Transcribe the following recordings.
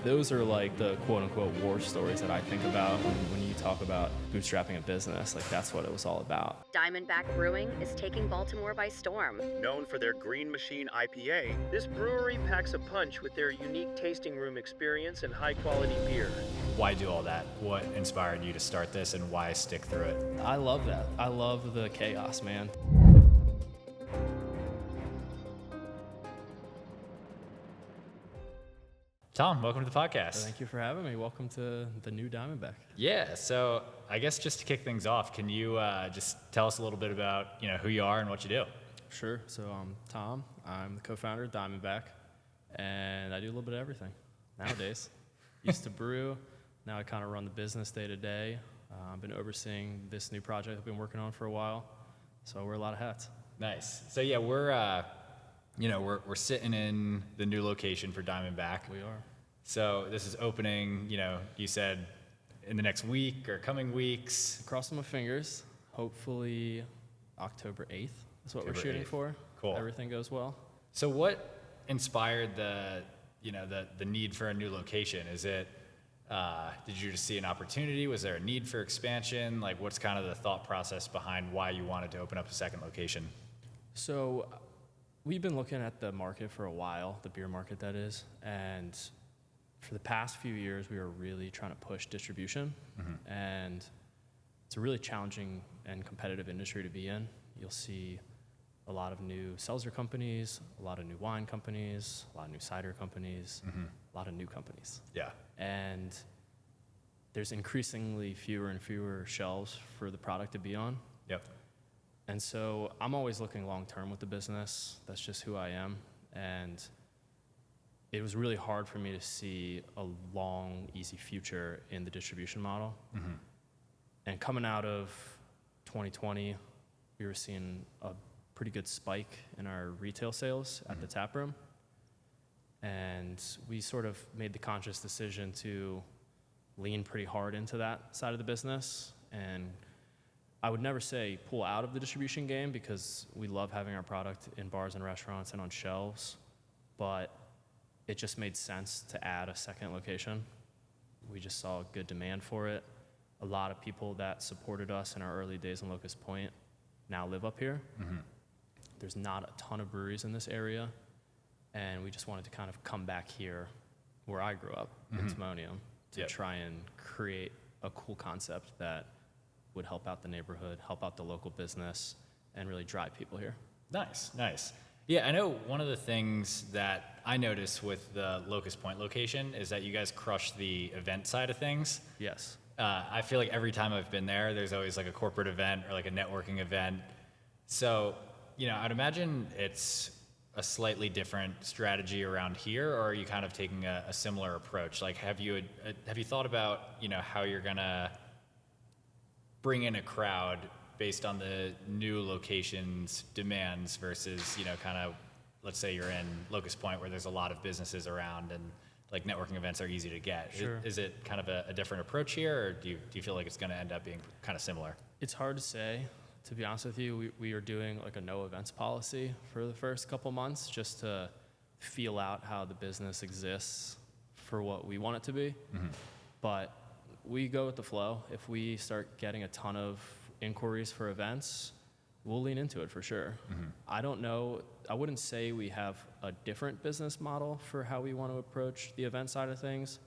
Those are like the quote-unquote war stories that I think about when you talk about bootstrapping a business. Like, that's what it was all about. Diamondback Brewing is taking Baltimore by storm. Known for their Green Machine IPA, this brewery packs a punch with their unique tasting room experience and high-quality beer. Why do all that? What inspired you to start this, and why stick through it? I love that. I love the chaos, man. Tom, welcome to the podcast. Thank you for having me. Welcome to the new Diamondback. Yeah, so I guess just to kick things off, can you just tell us a little bit about who you are and what you do? Sure. So I'm Tom. I'm the co-founder of Diamondback, and I do a little bit of everything nowadays. Used to brew. Now I kind of run the business day to day. I've been overseeing this new project I've been working on for a while, so I wear a lot of hats. Nice. So yeah, we're sitting in the new location for Diamondback. We are. So this is opening, you said in the next week or coming weeks. Crossing my fingers. Hopefully October 8th is what we're October shooting 8th. for. Cool. Everything goes well. So what inspired the need for a new location? Is it, did you just see an opportunity? Was there a need for expansion? Like, what's kind of the thought process behind why you wanted to open up a second location? So we've been looking at the market for a while, the beer market that is, and for the past few years we were really trying to push distribution, and it's a really challenging and competitive industry to be in. You'll see a lot of new seltzer companies, a lot of new wine companies, a lot of new cider companies, a lot of new companies. Yeah. And there's increasingly fewer and fewer shelves for the product to be on. Yep. And so I'm always looking long-term with the business. That's just who I am. And it was really hard for me to see a long, easy future in the distribution model. And coming out of 2020, we were seeing a pretty good spike in our retail sales at the tap room. And we sort of made the conscious decision to lean pretty hard into that side of the business. And I would never say pull out of the distribution game, because we love having our product in bars and restaurants and on shelves, but it just made sense to add a second location. We just saw good demand for it. A lot of people that supported us in our early days in Locust Point now live up here. There's not a ton of breweries in this area, and we just wanted to kind of come back here where I grew up in Timonium to try and create a cool concept that would help out the neighborhood, help out the local business, and really drive people here. Nice. Yeah, I know one of the things that I noticed with the Locust Point location is that you guys crush the event side of things. Yes. I feel like every time I've been there, there's always like a corporate event or like a networking event. So, I'd imagine it's a slightly different strategy around here, or are you kind of taking a similar approach? Like, have you thought about, how you're gonna bring in a crowd based on the new location's demands versus, kind of, let's say you're in Locust Point where there's a lot of businesses around and like networking events are easy to get. Sure. Is it kind of a different approach here, or do you feel like it's going to end up being kind of similar? It's hard to say. To be honest with you, we are doing like a no events policy for the first couple months just to feel out how the business exists for what we want it to be. But we go with the flow. If we start getting a ton of inquiries for events, we'll lean into it for sure. I don't know. I wouldn't say we have a different business model for how we want to approach the event side of things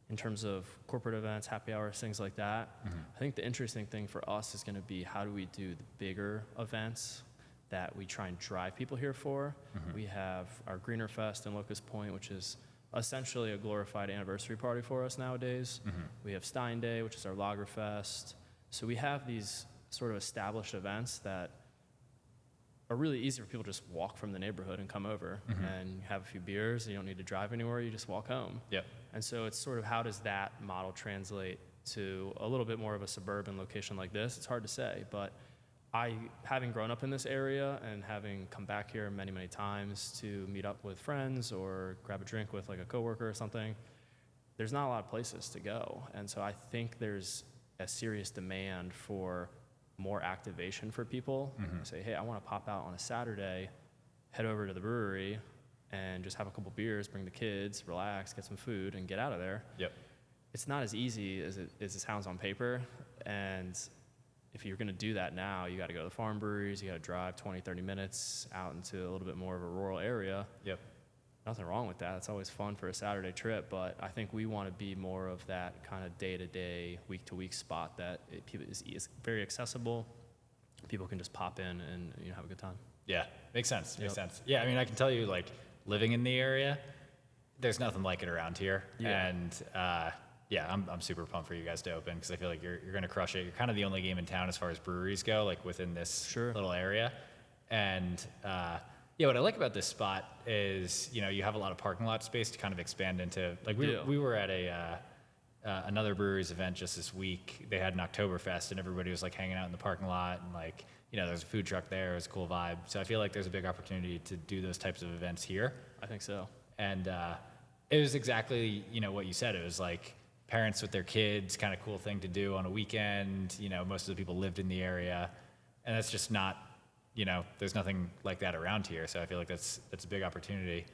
in terms of corporate events, happy hours, things like that. I think the interesting thing for us is going to be how do we do the bigger events that we try and drive people here for. We have our Greener Fest in Locust Point, which is essentially a glorified anniversary party for us nowadays. We have Stein Day, which is our Lager Fest. So we have these sort of established events that are really easy for people to just walk from the neighborhood and come over and have a few beers. And you don't need to drive anywhere. You just walk home. Yep. And so it's sort of how does that model translate to a little bit more of a suburban location like this? It's hard to say, but having grown up in this area and having come back here many, many times to meet up with friends or grab a drink with like a coworker or something, there's not a lot of places to go. And so I think there's a serious demand for more activation for people. Say, hey, I want to pop out on a Saturday, head over to the brewery, and just have a couple beers, bring the kids, relax, get some food, and get out of there. Yep. It's not as easy as it sounds on paper. And if you're going to do that now, you got to go to the farm breweries, you got to drive 20, 30 minutes out into a little bit more of a rural area. Yep. Nothing wrong with that. It's always fun for a Saturday trip, but I think we want to be more of that kind of day-to-day, week-to-week spot that is very accessible. People can just pop in and have a good time. Yeah, makes sense. Makes Yep. sense. Yeah, I mean, I can tell you, like, living in the area, there's nothing like it around here. Yeah. And yeah, I'm super pumped for you guys to open because I feel like you're going to crush it. You're kind of the only game in town as far as breweries go, like within this little area. And yeah, what I like about this spot is, you have a lot of parking lot space to kind of expand into. Like we were at another brewery's event just this week. They had an Oktoberfest and everybody was like hanging out in the parking lot and like, there's a food truck there. It was a cool vibe. So I feel like there's a big opportunity to do those types of events here. I think so. And it was exactly, what you said. It was like parents with their kids, kind of cool thing to do on a weekend. Most of the people lived in the area. And that's just not, there's nothing like that around here. So I feel like that's a big opportunity.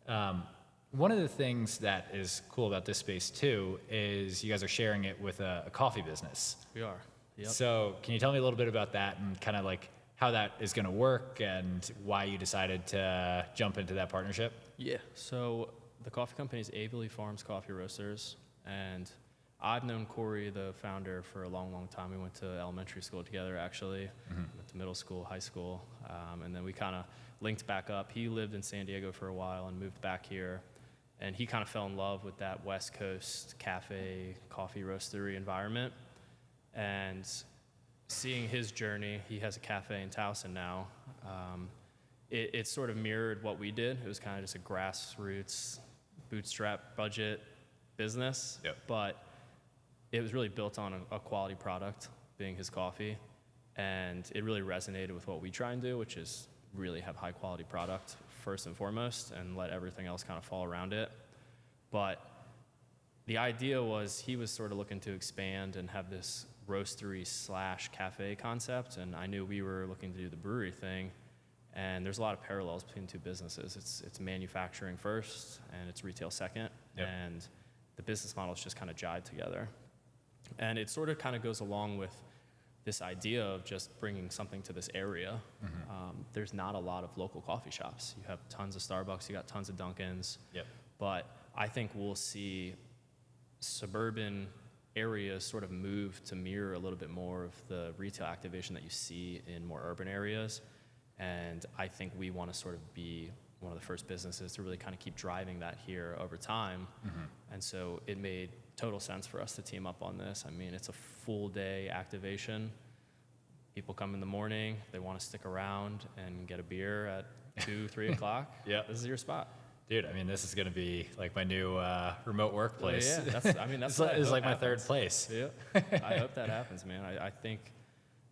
One of the things that is cool about this space too is you guys are sharing it with a coffee business. We are. Yep. So can you tell me a little bit about that and kind of like how that is going to work and why you decided to jump into that partnership? Yeah. So the coffee company is Abilene Farms Coffee Roasters, and I've known Corey, the founder, for a long, long time. We went to elementary school together, actually. Went to middle school, high school, and then we kind of linked back up. He lived in San Diego for a while and moved back here, and he kind of fell in love with that West Coast cafe, coffee roastery environment. And seeing his journey, he has a cafe in Towson now. It sort of mirrored what we did. It was kind of just a grassroots, bootstrap budget business. Yep. But it was really built on a quality product, being his coffee. And it really resonated with what we try and do, which is really have high quality product first and foremost and let everything else kind of fall around it. But the idea was he was sort of looking to expand and have this roastery / cafe concept, and I knew we were looking to do the brewery thing, and there's a lot of parallels between the two businesses. It's manufacturing first and it's retail second. Yep. And the business models just kind of jive together, and it sort of kind of goes along with this idea of just bringing something to this area. There's not a lot of local coffee shops. You have tons of Starbucks, you got tons of Dunkins. Yep. But I think we'll see suburban areas sort of move to mirror a little bit more of the retail activation that you see in more urban areas. And I think we want to sort of be one of the first businesses to really kind of keep driving that here over time. And so it made total sense for us to team up on this. I mean, it's a full day activation. People come in the morning, they want to stick around and get a beer at 2, 3 o'clock. Yeah. This is your spot. Dude, I mean, this is going to be like my new remote workplace. Yeah, that's it's like my third place. Yeah, I hope that happens, man. I think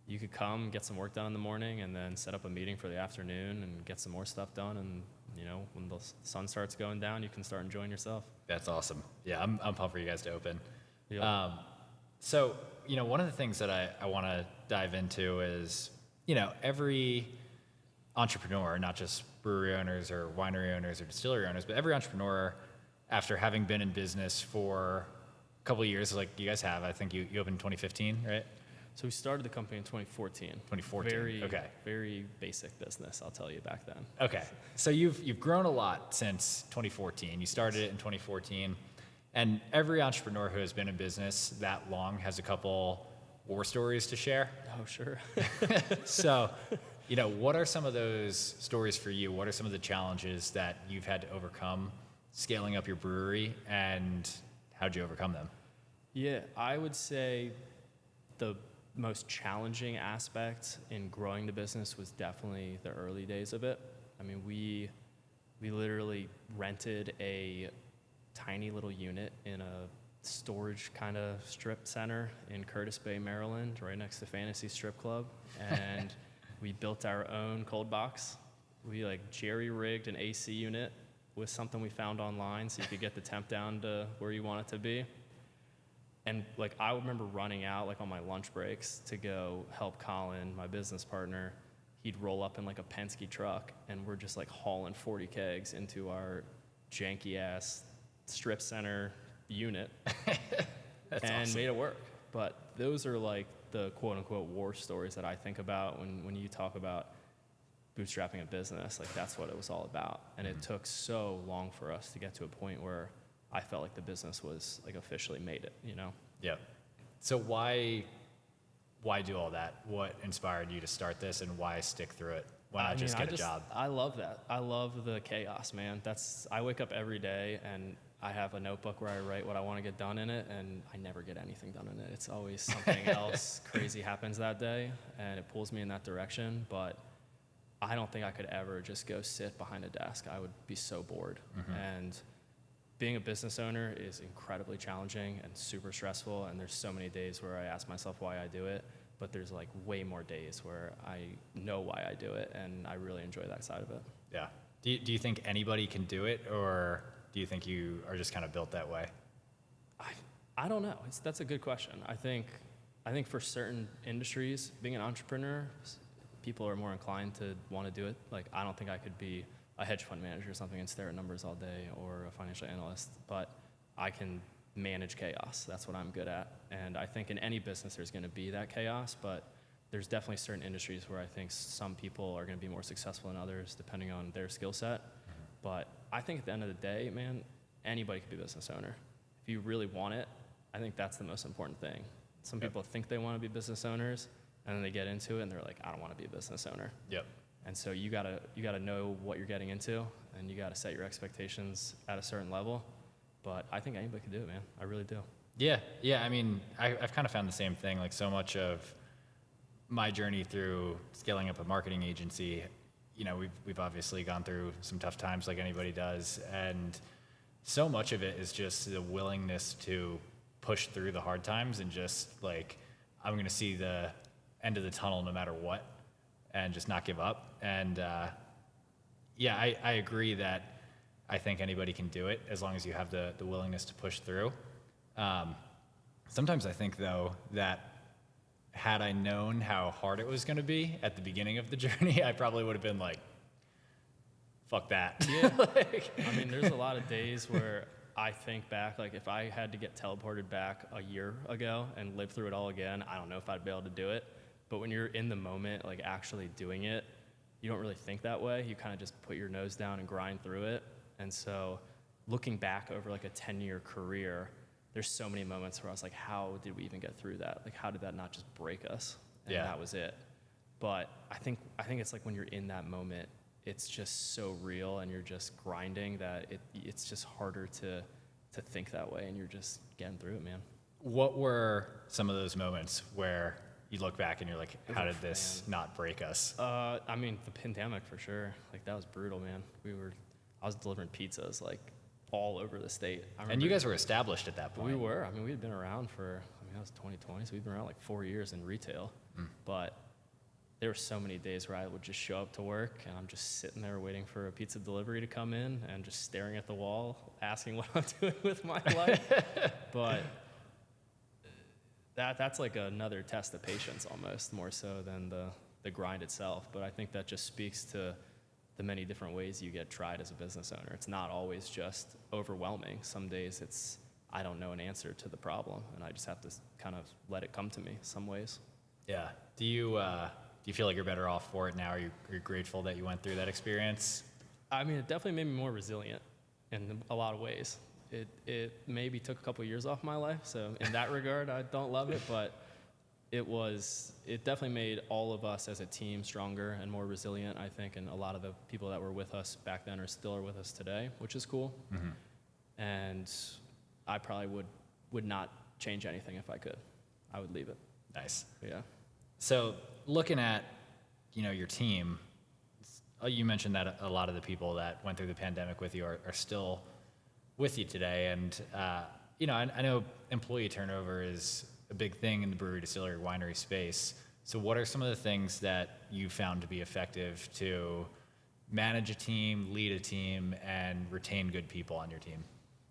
you could come, get some work done in the morning, and then set up a meeting for the afternoon and get some more stuff done. And when the sun starts going down, you can start enjoying yourself. That's awesome. Yeah, I'm pumped for you guys to open. Yeah. So, one of the things that I want to dive into is, every entrepreneur, not just brewery owners or winery owners or distillery owners, but every entrepreneur, after having been in business for a couple of years, like you guys have, I think you opened in 2015, right? So we started the company in 2014. 2014, okay. Very basic business, I'll tell you back then. Okay, so you've grown a lot since 2014. You started it in 2014, and every entrepreneur who has been in business that long has a couple war stories to share. Oh, sure. So, what are some of those stories for you? What are some of the challenges that you've had to overcome scaling up your brewery, and how'd you overcome them? Yeah, I would say the most challenging aspect in growing the business was definitely the early days of it. I mean, we literally rented a tiny little unit in a storage kind of strip center in Curtis Bay, Maryland, right next to Fantasy Strip Club, and we built our own cold box. We jerry-rigged an AC unit with something we found online so you could get the temp down to where you want it to be. And I remember running out on my lunch breaks to go help Colin, my business partner. he'd roll up in like a Penske truck, and we're just like hauling 40 kegs into our janky ass strip center unit That's and awesome. made it work. But those are like the quote unquote war stories that I think about when you talk about bootstrapping a business. Like that's what it was all about. And it took so long for us to get to a point where I felt like the business was like officially made it, you know? Yep. So why do all that? What inspired you to start this, and why stick through it? Why not just get a job? I love that. I love the chaos, man. I wake up every day and I have a notebook where I write what I want to get done in it, and I never get anything done in it. It's always something else crazy happens that day, and it pulls me in that direction. But I don't think I could ever just go sit behind a desk. I would be so bored. And being a business owner is incredibly challenging and super stressful, and there's so many days where I ask myself why I do it, but there's like way more days where I know why I do it, and I really enjoy that side of it. Yeah. Do you think anybody can do it, or do you think you are just kind of built that way? I don't know. That's a good question. I think for certain industries, being an entrepreneur, people are more inclined to want to do it. Like, I don't think I could be a hedge fund manager or something and stare at numbers all day, or a financial analyst, but I can manage chaos. That's what I'm good at. And I think in any business there's going to be that chaos, but there's definitely certain industries where I think some people are going to be more successful than others depending on their skill set. But I think at the end of the day, man, anybody can be a business owner. If you really want it, I think that's the most important thing. Some people think they want to be business owners, and then they get into it and they're like, I don't want to be a business owner. Yep. And so you gotta know what you're getting into, and you gotta set your expectations at a certain level. But I think anybody can do it, man. I really do. Yeah. I mean, I've kind of found the same thing. Like, so much of my journey through scaling up a marketing agency, you know, we've obviously gone through some tough times like anybody does, and so much of it is just the willingness to push through the hard times and just like, I'm going to see the end of the tunnel no matter what, and just not give up. And I agree that I think anybody can do it as long as you have the willingness to push through. Sometimes I think, though, that had I known how hard it was going to be at the beginning of the journey, I probably would have been like, fuck that. Yeah. I mean, there's a lot of days where I think back, like if I had to get teleported back a year ago and live through it all again, I don't know if I'd be able to do it. But when you're in the moment, like actually doing it, you don't really think that way. You kind of just put your nose down and grind through it. And so looking back over like a 10-year career, there's so many moments where I was like, how did we even get through that? Like, how did that not just break us? And that was it. But I think it's like when you're in that moment, it's just so real and you're just grinding that it's just harder to think that way, and you're just getting through it, man. What were some of those moments where you look back and you're like, how did this not break us? I mean, the pandemic for sure. Like, that was brutal, man. I was delivering pizzas like all over the state. And you guys were established at that point. We were. I mean, we had been around that was 2020, so we'd been around like 4 years in retail. But there were so many days where I would just show up to work and I'm just sitting there waiting for a pizza delivery to come in and just staring at the wall, asking what I'm doing with my life. But that's like another test of patience almost, more so than the grind itself. But I think that just speaks to the many different ways you get tried as a business owner. It's not always just overwhelming. Some days it's, I don't know an answer to the problem, and I just have to kind of let it come to me some ways. Yeah. Do you feel like you're better off for it now? Are you grateful that you went through that experience? I mean, it definitely made me more resilient in a lot of ways. It maybe took a couple of years off my life, so in that regard, I don't love it, but it definitely made all of us as a team stronger and more resilient, I think, and a lot of the people that were with us back then are with us today, which is cool. And I probably would not change anything if I could. I would leave it. Nice. Yeah. So looking at, your team, you mentioned that a lot of the people that went through the pandemic with you are still with you today. And, I know employee turnover is a big thing in the brewery, distillery, winery space. So what are some of the things that you found to be effective to manage a team, lead a team, and retain good people on your team?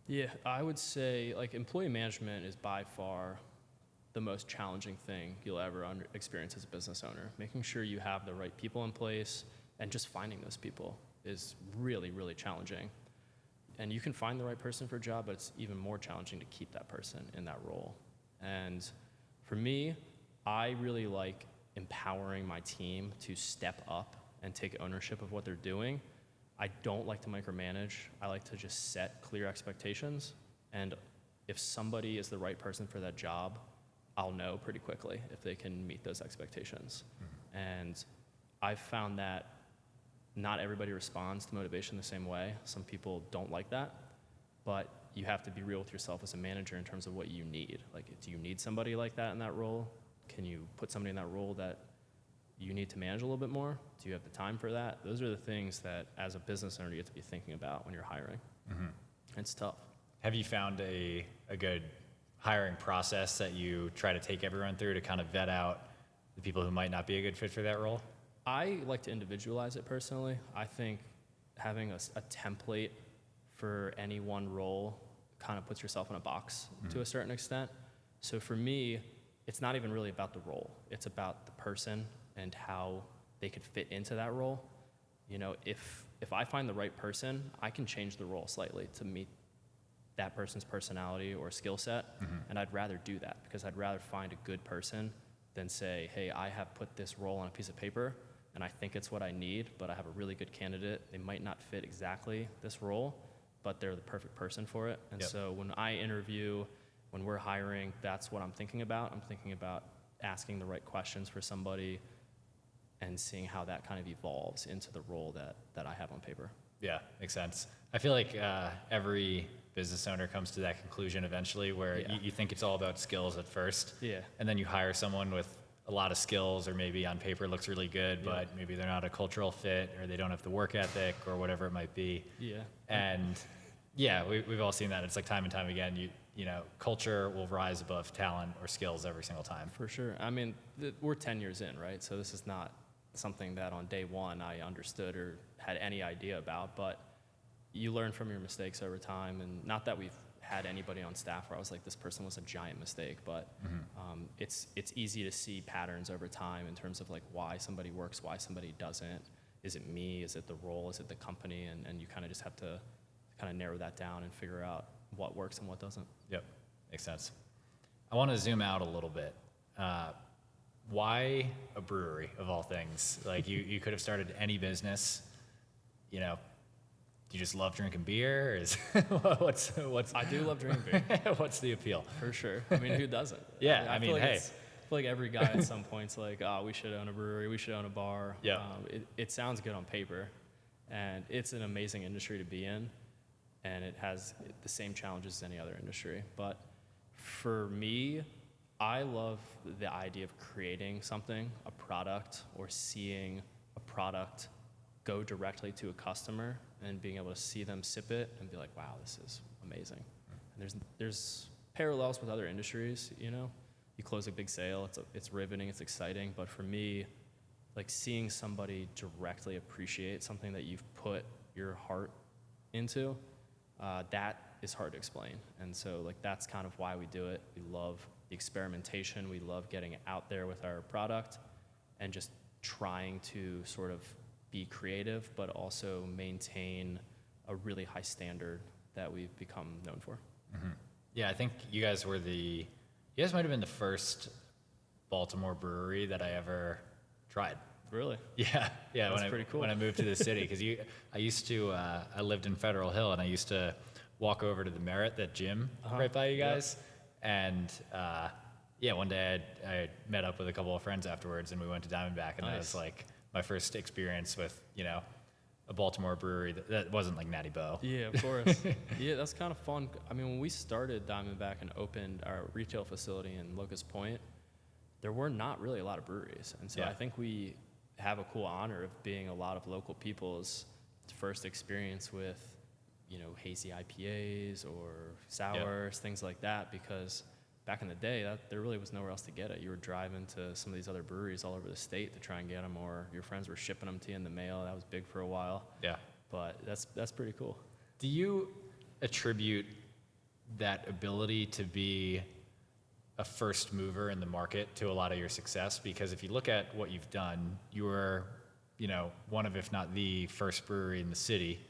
Yeah, I would say like employee management is by far the most challenging thing you'll ever experience as a business owner. Making sure you have the right people in place and just finding those people is really, really challenging. And you can find the right person for a job, but it's even more challenging to keep that person in that role. And for me, I really like empowering my team to step up and take ownership of what they're doing. I don't like to micromanage. I like to just set clear expectations. And if somebody is the right person for that job, I'll know pretty quickly if they can meet those expectations. And I've found that not everybody responds to motivation the same way. Some people don't like that, but you have to be real with yourself as a manager in terms of what you need. Like, do you need somebody like that in that role? Can you put somebody in that role that you need to manage a little bit more? Do you have the time for that? Those are the things that, as a business owner, you have to be thinking about when you're hiring. It's tough. Have you found a good hiring process that you try to take everyone through to kind of vet out the people who might not be a good fit for that role? I like to individualize it personally. I think having a template for any one role kind of puts yourself in a box to a certain extent. So for me, it's not even really about the role. It's about the person and how they could fit into that role. You know, if I find the right person, I can change the role slightly to meet that person's personality or skill set. And I'd rather do that because I'd rather find a good person than say, hey, I have put this role on a piece of paper and I think it's what I need, but I have a really good candidate. They might not fit exactly this role, but they're the perfect person for it. And so when I interview, when we're hiring, that's what I'm thinking about. I'm thinking about asking the right questions for somebody and seeing how that kind of evolves into the role that I have on paper. Yeah, makes sense. I feel like every business owner comes to that conclusion eventually where you think it's all about skills at first. Yeah. And then you hire someone with a lot of skills or maybe on paper looks really good, but maybe they're not a cultural fit or they don't have the work ethic or whatever it might be. Yeah. And yeah, we've all seen that. It's like time and time again, you know, culture will rise above talent or skills every single time. For sure. I mean, we're 10 years in, right? So this is not something that on day one I understood or had any idea about, but you learn from your mistakes over time. And not that we've had anybody on staff where I was like, this person was a giant mistake, but it's easy to see patterns over time in terms of like why somebody works, why somebody doesn't. Is it me? Is it the role? Is it the company? And you kind of just have to kind of narrow that down and figure out what works and what doesn't. Yep, makes sense. I want to zoom out a little bit. Why a brewery of all things? Like you could have started any business, you know. Do you just love drinking beer? What's I do love drinking beer. What's the appeal? For sure. I mean, who doesn't? Yeah, I mean, feel like hey. I feel like every guy at some point's like, oh, we should own a brewery, we should own a bar. Yeah. It sounds good on paper, and it's an amazing industry to be in, and it has the same challenges as any other industry. But for me, I love the idea of creating something, a product, or seeing a product go directly to a customer and being able to see them sip it and be like, wow, this is amazing. And there's parallels with other industries, you know? You close a big sale, it's riveting, it's exciting, but for me, like seeing somebody directly appreciate something that you've put your heart into, that is hard to explain. And so like that's kind of why we do it. We love the experimentation, we love getting out there with our product and just trying to sort of be creative, but also maintain a really high standard that we've become known for. Yeah, I think you guys might have been the first Baltimore brewery that I ever tried. Really? Yeah. That's pretty cool. When I moved to the city, because I lived in Federal Hill, and I used to walk over to the Merit, that gym right by you guys, and one day I met up with a couple of friends afterwards, and we went to Diamondback, and that was like my first experience with, you know, a Baltimore brewery that wasn't like Natty Bo. Yeah, of course. Yeah, that's kind of fun. I mean, when we started Diamondback and opened our retail facility in Locust Point, there were not really a lot of breweries. And so I think we have a cool honor of being a lot of local people's first experience with, you know, hazy IPAs or sours, things like that, because back in the day, there really was nowhere else to get it. You were driving to some of these other breweries all over the state to try and get them, or your friends were shipping them to you in the mail. That was big for a while. Yeah. But that's pretty cool. Do you attribute that ability to be a first mover in the market to a lot of your success? Because if you look at what you've done, you were, one of, if not the first brewery in the city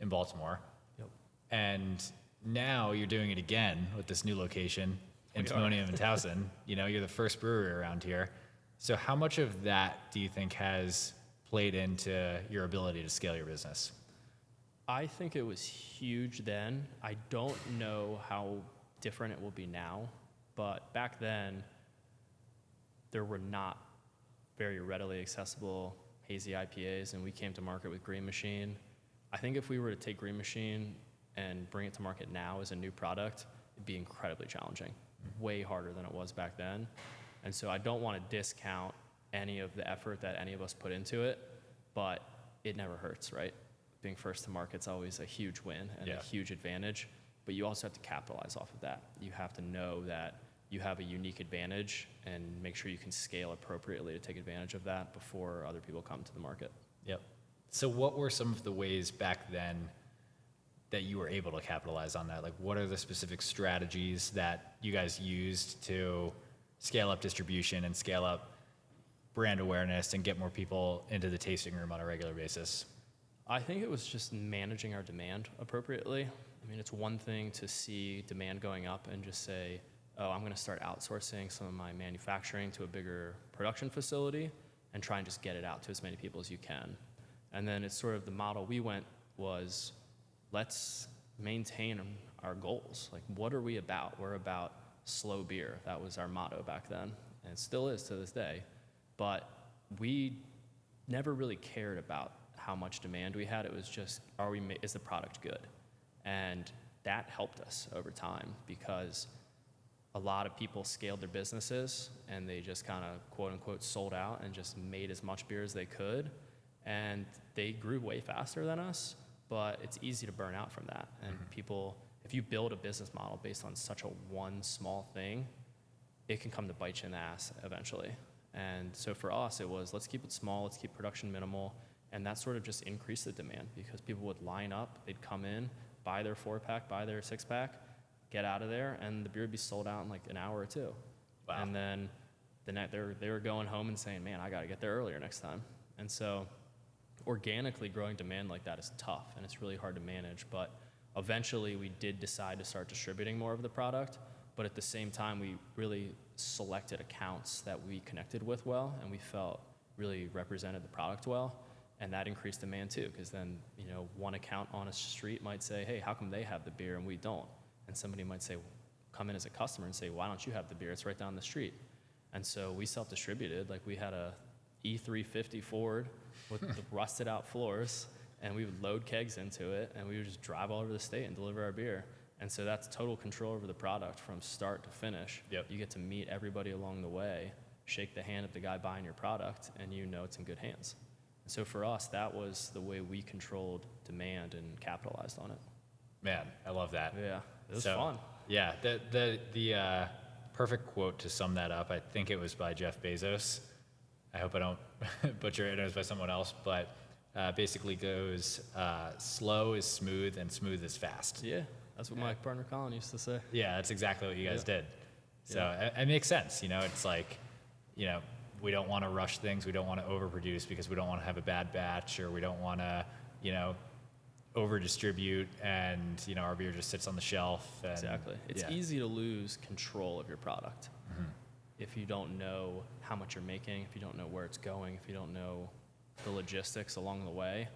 in Baltimore. Yep. And now you're doing it again with this new location in Timonium and Towson. You're the first brewery around here. So how much of that do you think has played into your ability to scale your business? I think it was huge then. I don't know how different it will be now, but back then, there were not very readily accessible hazy IPAs, and we came to market with Green Machine. I think if we were to take Green Machine and bring it to market now as a new product, it'd be incredibly challenging, way harder than it was back then. And so I don't want to discount any of the effort that any of us put into it, but it never hurts, right? Being first to market's always a huge win and a huge advantage, but you also have to capitalize off of that. You have to know that you have a unique advantage and make sure you can scale appropriately to take advantage of that before other people come to the market. Yep. So what were some of the ways back then that you were able to capitalize on that? Like, what are the specific strategies that you guys used to scale up distribution and scale up brand awareness and get more people into the tasting room on a regular basis? I think it was just managing our demand appropriately. I mean, it's one thing to see demand going up and just say, oh, I'm going to start outsourcing some of my manufacturing to a bigger production facility and try and just get it out to as many people as you can. And then it's sort of the model we went was, let's maintain our goals. Like, what are we about? We're about slow beer. That was our motto back then, and it still is to this day. But we never really cared about how much demand we had. It was just, is the product good? And that helped us over time because a lot of people scaled their businesses and they just kind of quote unquote sold out and just made as much beer as they could. And they grew way faster than us, but it's easy to burn out from that. And people, if you build a business model based on such a one small thing, it can come to bite you in the ass eventually. And so for us, it was, let's keep it small, let's keep production minimal. And that sort of just increased the demand because people would line up, they'd come in, buy their 4-pack, buy their 6-pack, get out of there, and the beer would be sold out in like an hour or two. Wow. And then the night they were going home and saying, man, I got to get there earlier next time. And so organically growing demand like that is tough, and it's really hard to manage. But eventually we did decide to start distributing more of the product. But at the same time, we really selected accounts that we connected with well, and we felt really represented the product well. And that increased demand too, because then, one account on a street might say, hey, how come they have the beer and we don't? And somebody might say, come in as a customer and say, why don't you have the beer? It's right down the street. And so we self-distributed. Like, we had a E350 Ford with the rusted out floors, and we would load kegs into it, and we would just drive all over the state and deliver our beer. And so that's total control over the product from start to finish. Yep. You get to meet everybody along the way, shake the hand of the guy buying your product, and it's in good hands. And so for us, that was the way we controlled demand and capitalized on it. Man, I love that. Yeah, it was fun. Yeah, the perfect quote to sum that up, I think it was by Jeff Bezos. I hope I don't butcher it. It was by someone else, but basically goes, slow is smooth and smooth is fast. Yeah, that's what my partner Colin used to say. Yeah, that's exactly what you guys did. So it makes sense. It's like, we don't want to rush things. We don't want to overproduce because we don't want to have a bad batch, or we don't want to, over distribute and, our beer just sits on the shelf. And, exactly. It's easy to lose control of your product if you don't know how much you're making, if you don't know where it's going, if you don't know the logistics along the way,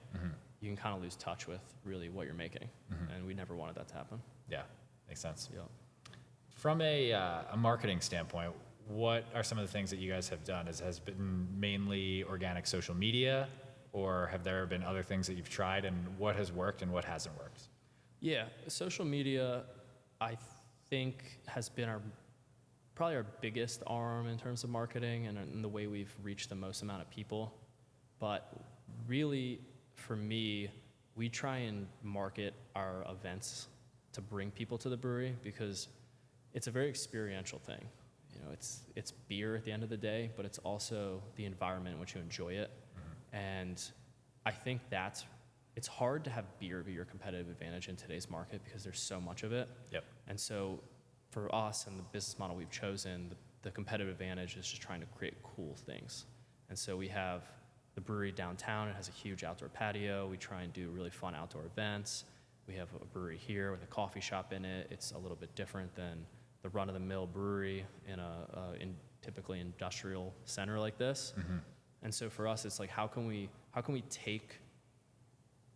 you can kind of lose touch with really what you're making. And we never wanted that to happen. Yeah, makes sense. Yep. From a marketing standpoint, what are some of the things that you guys have done? Has been mainly organic social media, or have there been other things that you've tried, and what has worked and what hasn't worked? Yeah, social media, I think, has been probably our biggest arm in terms of marketing and the way we've reached the most amount of people. But really, for me, we try and market our events to bring people to the brewery because it's a very experiential thing. It's beer at the end of the day, but it's also the environment in which you enjoy it. And I think it's hard to have beer be your competitive advantage in today's market because there's so much of it. Yep. And so for us and the business model we've chosen, the competitive advantage is just trying to create cool things. And so we have the brewery downtown. It has a huge outdoor patio. We try and do really fun outdoor events. We have a brewery here with a coffee shop in it. It's a little bit different than the run-of-the-mill brewery in a typically industrial center like this. And so for us, it's like, how can we take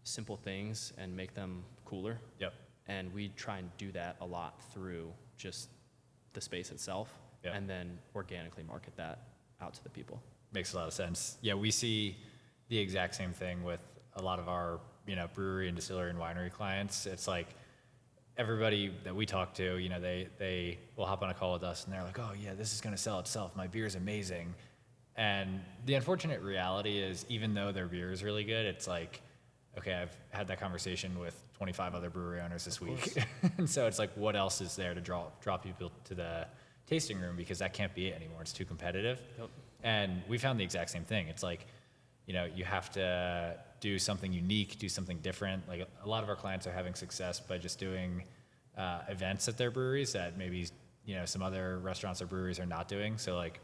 simple things and make them cooler? Yep. And we try and do that a lot through just the space itself, Yep. and then organically market that out to the people. Makes a lot of sense. Yeah, we see the exact same thing with a lot of our, brewery and distillery and winery clients. It's like everybody that we talk to, they will hop on a call with us and they're like, oh yeah, this is going to sell itself. My beer is amazing. And the unfortunate reality is, even though their beer is really good, it's like, okay, I've had that conversation with 25 other brewery owners this week. And so it's like, what else is there to draw people to the tasting room? Because that can't be it anymore. It's too competitive. Yep. And we found the exact same thing. It's like, you have to do something unique, do something different. Like a lot of our clients are having success by just doing events at their breweries that maybe, some other restaurants or breweries are not doing. So like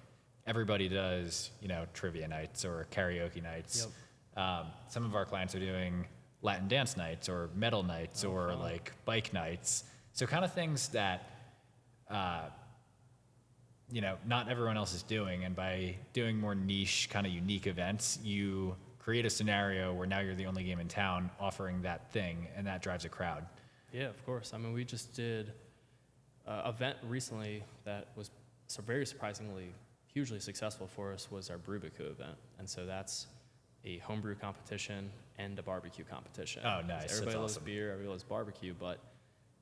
everybody does, trivia nights or karaoke nights. Yep. Some of our clients are doing Latin dance nights or metal nights or fun. like bike nights. So kind of things that, not everyone else is doing. And by doing more niche, kind of unique events, you create a scenario where now you're the only game in town offering that thing, and that drives a crowd. Yeah, of course. I mean, we just did an event recently that was very surprisingly hugely successful for us, was our Brewbiku event. And so that's a homebrew competition and a barbecue competition. Oh, nice. Everybody That's loves awesome. beer, everybody loves barbecue, but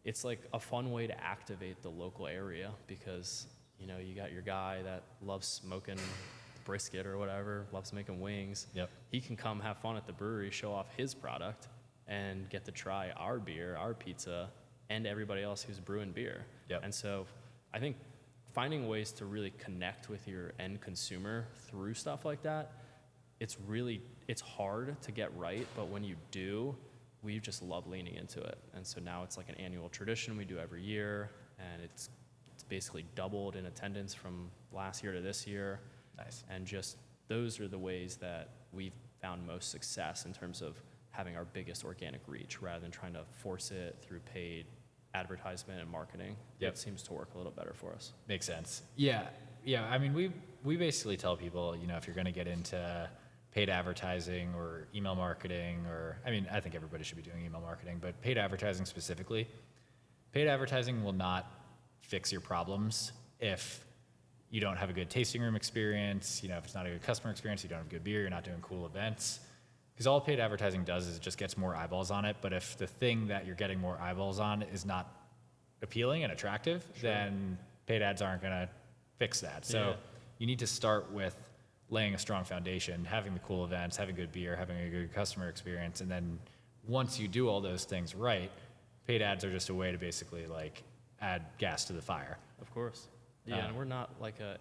it's like a fun way to activate the local area because, you got your guy that loves smoking brisket or whatever, loves making wings. Yep. He can come have fun at the brewery, show off his product, and get to try our beer, our pizza, and everybody else who's brewing beer. Yep. And so I think finding ways to really connect with your end consumer through stuff like that, it's hard to get right, but when you do, we just love leaning into it. And so now it's like an annual tradition we do every year, and it's basically doubled in attendance from last year to this year. Nice. And just those are the ways that we've found most success in terms of having our biggest organic reach rather than trying to force it through paid advertisement and marketing. Yep. It seems to work a little better for us. Makes sense. Yeah. I mean, we basically tell people, if you're going to get into paid advertising or email marketing, I think everybody should be doing email marketing, but paid advertising specifically, paid advertising will not fix your problems if you don't have a good tasting room experience, if it's not a good customer experience, you don't have good beer, you're not doing cool events. Because all paid advertising does is it just gets more eyeballs on it. But if the thing that you're getting more eyeballs on is not appealing and attractive, then paid ads aren't going to fix that. So you need to start with laying a strong foundation, having the cool events, having good beer, having a good customer experience. And then once you do all those things right, paid ads are just a way to basically like add gas to the fire. Of course. Yeah, and we're not like a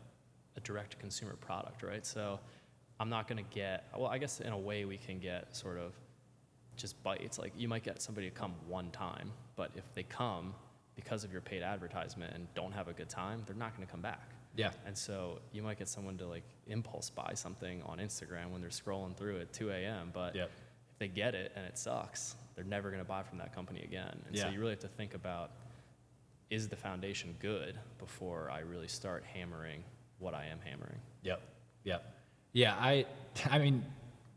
direct-to-consumer product, right? So I'm not going to get, well, I guess in a way we can get sort of just bites. Like you might get somebody to come one time, but if they come because of your paid advertisement and don't have a good time, they're not going to come back. Yeah. And so you might get someone to like impulse buy something on Instagram when they're scrolling through at 2 a.m., but if they get it and it sucks, they're never going to buy from that company again. And so you really have to think about, is the foundation good before I really start hammering what I am hammering? Yep. Yeah, I mean,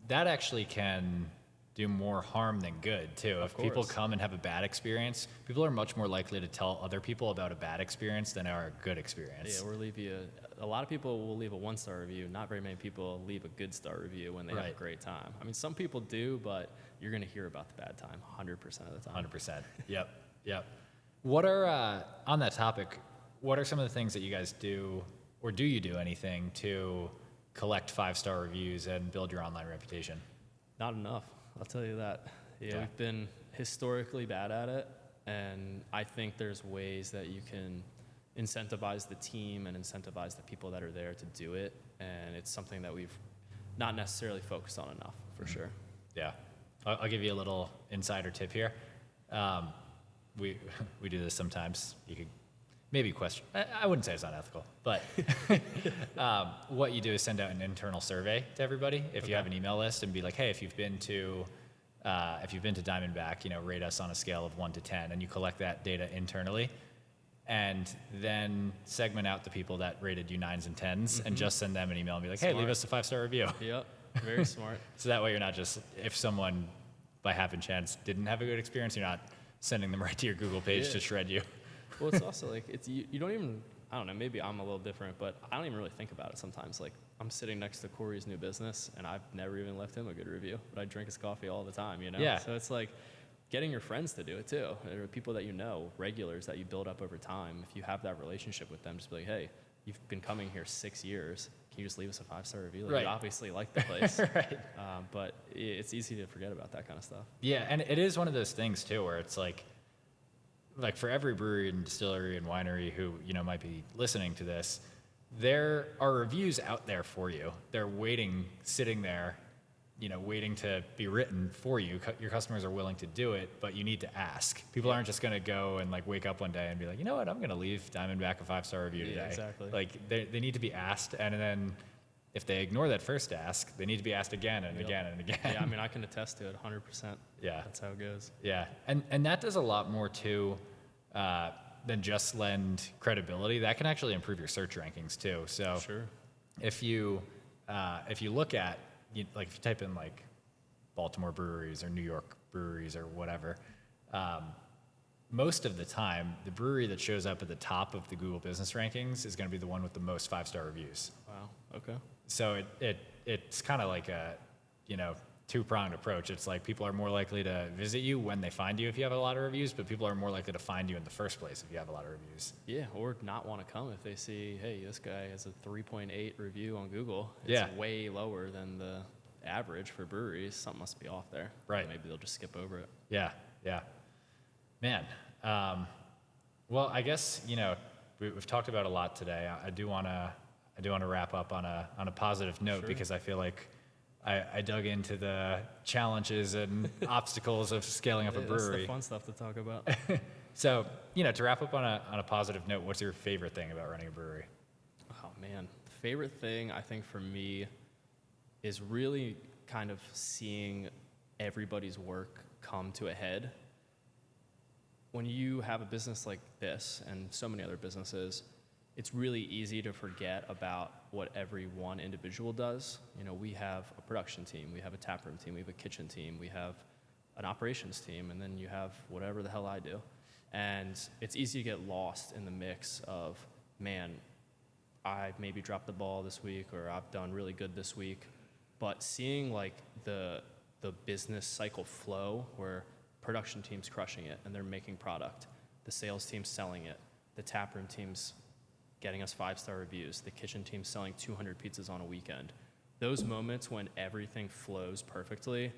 that actually can do more harm than good, too. If people come and have a bad experience, people are much more likely to tell other people about a bad experience than a good experience. Yeah, we'll leave you, a lot of people will leave a 1-star review. Not very many people leave a good star review when they have a great time. I mean, some people do, but you're going to hear about the bad time 100% of the time. 100%. Yep. What are, on that topic, what are some of the things that you guys do, or do you do anything to collect 5-star reviews and build your online reputation? Not enough, I'll tell you that. Yeah, we've been historically bad at it, and I think there's ways that you can incentivize the team and incentivize the people that are there to do it, and it's something that we've not necessarily focused on enough, for sure. Yeah. I'll give you a little insider tip here. We do this sometimes. maybe question. I wouldn't say it's unethical, but what you do is send out an internal survey to everybody. If you have an email list, and be like, hey, if you've been to Diamondback, rate us on a scale of 1 to 10, and you collect that data internally, and then segment out the people that rated you 9s and 10s, and just send them an email and be like, hey, leave us a 5-star review. Yep, very smart. So that way you're not just, if someone by happen chance didn't have a good experience, you're not sending them right to your Google page to shred you. Well, it's also like, you don't even, I don't know, maybe I'm a little different, but I don't even really think about it sometimes. Like, I'm sitting next to Corey's new business, and I've never even left him a good review, but I drink his coffee all the time, Yeah. So it's like getting your friends to do it too, or people that regulars that you build up over time. If you have that relationship with them, just be like, hey, you've been coming here 6 years. Can you just leave us a 5-star review? Like, Right. You obviously like the place. Right. But it's easy to forget about that kind of stuff. Yeah, and it is one of those things too, where it's like for every brewery and distillery and winery who might be listening to this, there are reviews out there for you. They're waiting, sitting there, waiting to be written for you. Your customers are willing to do it, but you need to ask. People aren't just going to go and wake up one day and be like, you know what, I'm going to leave Diamondback a 5-star review today. Exactly. They need to be asked, and then if they ignore that first ask, they need to be asked again and again and again. Yeah, I mean, I can attest to it 100%. Yeah. That's how it goes. Yeah, and that does a lot more too than just lend credibility. That can actually improve your search rankings too. So Sure. if you look at if you type in Baltimore breweries or New York breweries or whatever, most of the time the brewery that shows up at the top of the Google business rankings is going to be the one with the most 5-star reviews. Wow. Okay. So it's kind of like a two-pronged approach. It's like people are more likely to visit you when they find you if you have a lot of reviews, but people are more likely to find you in the first place if you have a lot of reviews. Yeah, or not want to come if they see, hey, this guy has a 3.8 review on Google. It's way lower than the average for breweries. Something must be off there. Right. Maybe they'll just skip over it. Yeah. Man. Well, I guess, we've talked about a lot today. I do want to wrap up on a positive note, Sure. because I feel like I dug into the challenges and obstacles of scaling up a brewery. That's the fun stuff to talk about. So, to wrap up on a positive note, what's your favorite thing about running a brewery? Oh, man. Favorite thing, I think, for me is really kind of seeing everybody's work come to a head. When you have a business like this and so many other businesses, it's really easy to forget about what every one individual does. We have a production team, we have a taproom team, we have a kitchen team, we have an operations team, and then you have whatever the hell I do. And it's easy to get lost in the mix of, man, I maybe dropped the ball this week, or I've done really good this week. But seeing the business cycle flow, where production team's crushing it and they're making product, the sales team's selling it, the taproom team's getting us 5-star reviews, the kitchen team's selling 200 pizzas on a weekend. Those moments when everything flows perfectly,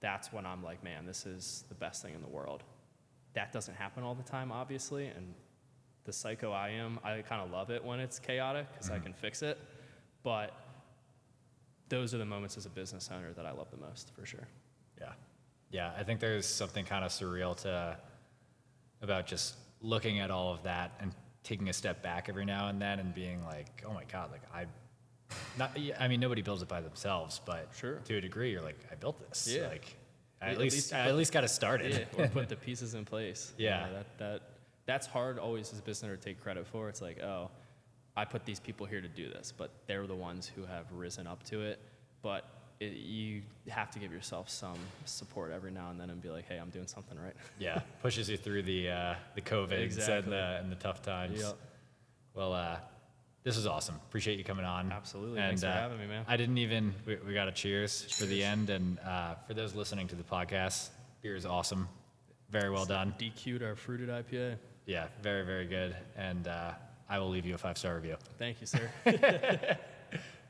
that's when I'm like, man, this is the best thing in the world. That doesn't happen all the time, obviously, and the psycho I am, I kind of love it when it's chaotic because I can fix it. But those are the moments as a business owner that I love the most, for sure. Yeah, I think there's something kind of surreal about just looking at all of that and taking a step back every now and then and being like, oh my God, nobody builds it by themselves, but Sure. to a degree, you're like, I built this. Yeah. I at least got it started. Yeah, or put the pieces in place. Yeah. That's hard always as a business owner to take credit for. It's like, oh, I put these people here to do this, but they're the ones who have risen up to it. But you have to give yourself some support every now and then and be like, hey, I'm doing something right. Yeah, pushes you through the COVID Exactly. and the tough times. Yep. Well, this was awesome. Appreciate you coming on. Absolutely. And, Thanks for having me, man. I didn't even, we got a cheers for the end. And for those listening to the podcast, beer is awesome. Very well done. DQ'd our fruited IPA. Yeah, very, very good. And I will leave you a 5-star review. Thank you, sir.